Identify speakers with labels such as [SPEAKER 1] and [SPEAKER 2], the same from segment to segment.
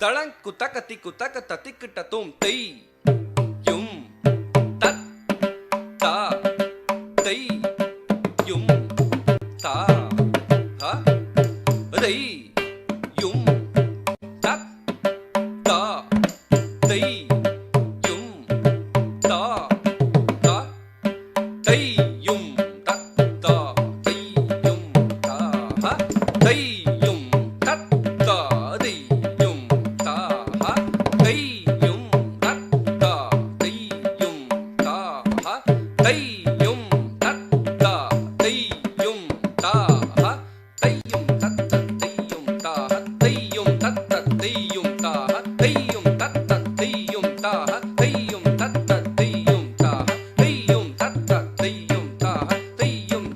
[SPEAKER 1] தளங் குத்தக திக்குத்தக தத்திக்கிட்ட தூம் தெய் யும் தத் தா தெய் யும் தா ஹ தெய் யும் தத் தா தெய் யும் தா ஹ தெய் யும் தத் தா தெய் யும் தா ஹ தெய் யும் தத் தா தெய் யும் தா ஹ தெய் யும் தத் தா தெய் யும் தா ஹ தெய் யும் தத் தா தெய் யும் தா ஹ தெய் யும் தத் தத் தெய் யும் தா ஹ தெய் யும் தத் தத் தெய் யும் தா ஹ தெய் யும் தத் தத் தெய் யும் தா ஹ தெய் யும் தத் தத் தெய் யும் தா ஹ தெய் யும் தத் தத் தெய் யும் தா ஹ தெய் யும் தத் தத் தெய் யும் தா ஹ தெய் யும்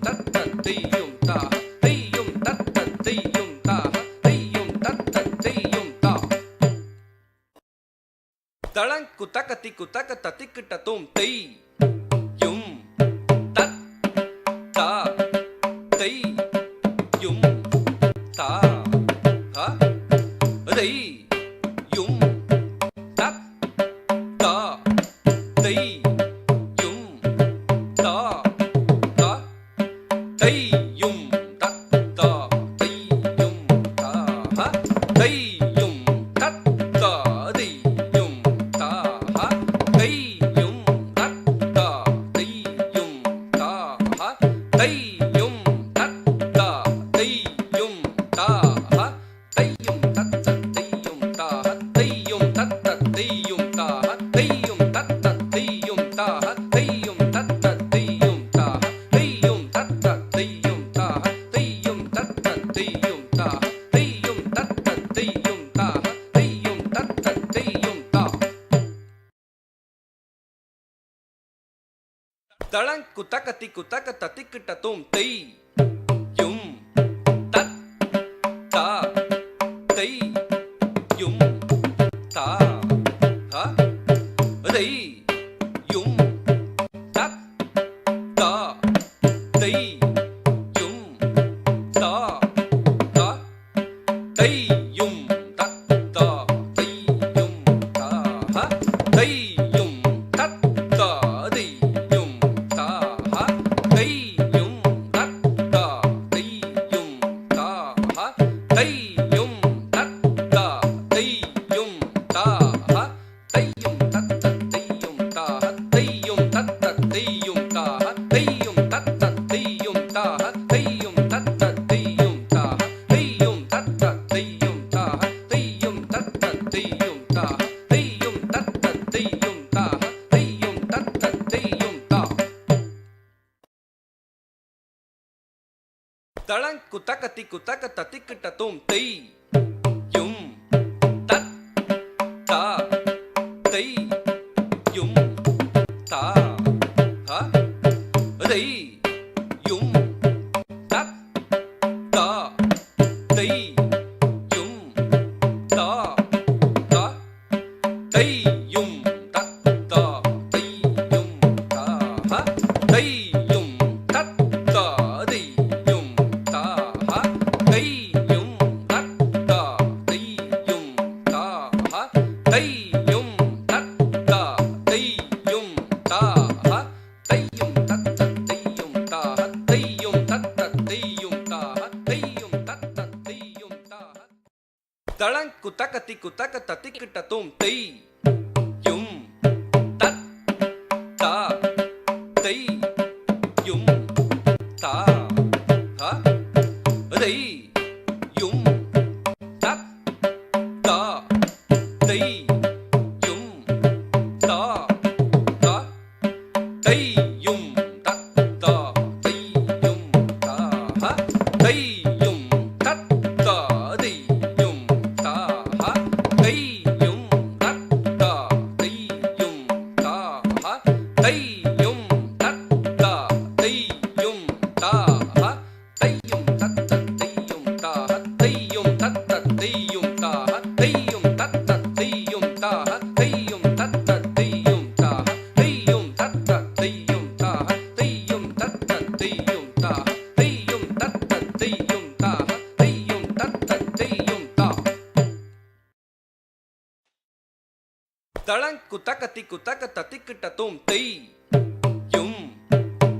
[SPEAKER 1] தத் தத் தெய் யும் தா ஹ தெய் யும் தத் தத் தெய் யும் தா தளங் குத்தக திக்குத்தக தத்திக்கிட்ட தூம் தெய் யும் தத் தா தெய் யும் தா ஹ தெய் யும் தத் தா தெய் யும் தா ஹ தெய் யும் தத் தா தெய் யும் தா ஹ தெய் யும் தத் தா தெய் யும் தா ஹ தெய் யும் தத் தா தெய் யும் தா ஹ தெய் யும் தத் தா தெய் யும் தா ஹ தெய் யும் தத் தத் தெய் யும் தா ஹ தெய் யும் தத் தத் தெய் யும் தா ஹ தெய் யும் தத் தத் தெய் யும் தா ஹ தெய் யும் தத் தத் தெய் யும் தா ஹ தெய் யும் தத் தத் தெய் யும் தா ஹ தெய் யும் தத் தத் தெய் யும் தா ஹ தெய் யும் தத் தத் தெய் யும் தா ஹ தெய் யும் தத் தத் தெய் யும் தா தளங் குத்தக திக்குத்தக தத்திக்கிட்ட தூம் தெய் யும் தத் தா தெய் யும் தா ஹ தெய் யும் தத் தா தெய் யும் தா ஹ தெய் யும் தத் தா தெய் யும் தா ஹ தெய் யும் தத் தா தெய் யும் தா ஹ தெய் யும் தத் தா தெய் யும் தா ஹ தெய் யும் தத் தா தெய் யும் தா ஹ தெய் யும் தத் தத் தெய் யும் தா ஹ தெய் யும் தத் தத் தெய் யும் தா ஹ தெய் யும் தத் தத் தெய் யும் தா ஹ தெய் யும் தத் தத் தெய் யும் தா ஹ தெய் யும் தத் தத் தெய் யும் தா ஹ தெய் யும் தத் தத் தெய் யும் தா ஹ தெய் யும் தத் தத் தெய் யும் தா ஹ தெய் யும் தத் தத் தெய் யும் தா தளங் குத்தக திக்குத்தக தத்திக்கிட்ட தூம் தெய் யும் தத் தா தெய் யும் தா ஹ தெய் யும் தத் தா தெய் யும் தா ஹ தெய் யும் தத் தா தெய் யும் தா ஹ தெய் யும் தத் தா தெய் யும் தா ஹ தெய் யும் தத் தா தெய் யும் தா ஹ தெய் யும் தத் தா தெய் யும் தா ஹ தெய் யும் தத் தத் தெய் யும் தா ஹ தெய் யும் தத் தத் தெய் யும் தா ஹ தெய் யும் தத் தத் தெய் யும் தா ஹ தளங் குத்தக திக்குத்தக தத்திக்கிட்ட தூம் தெய் யும் தத் தா தெய் யும் தா ஹ தெய் யும் தத் தா தெய் யும் தா ஹ தெய் யும் தத் தா தெய் யும் தா ஹ தெய் யும் தத் தா தெய் யும் தா ஹ தெய் யும் தத் தா தெய் யும் தா ஹ தெய் யும் தத் தா தெய் யும் தா ஹ தெய் யும் தத் தத் தெய் யும் தா ஹ தெய் யும் தத் தத் தெய் யும் தா ஹ தெய் யும் தத் தத் தெய் யும் தா ஹ தெய் யும் தத் தத் தெய் யும் தா ஹ தெய் யும் தத் தத் தெய் யும் தா ஹ தெய் யும் தத் தத் தெய் யும் தா ஹ தெய் யும் தத் தத் தெய் யும் தா ஹ தெய் யும் தத் தத் தெய் யும் தா தளங்கு தக்கத்திக்கு தக்க தத்திக்கிட்ட தோம் தை யும்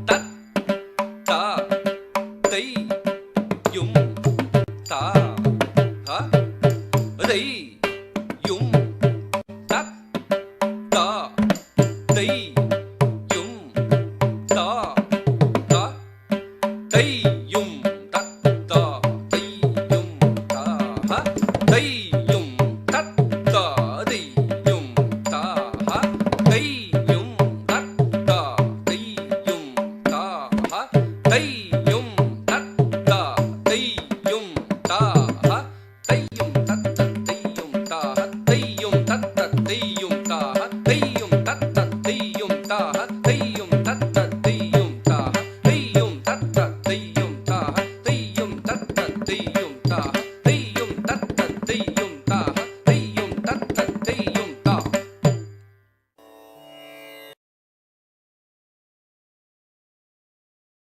[SPEAKER 1] தத் தா தை யும் தா தை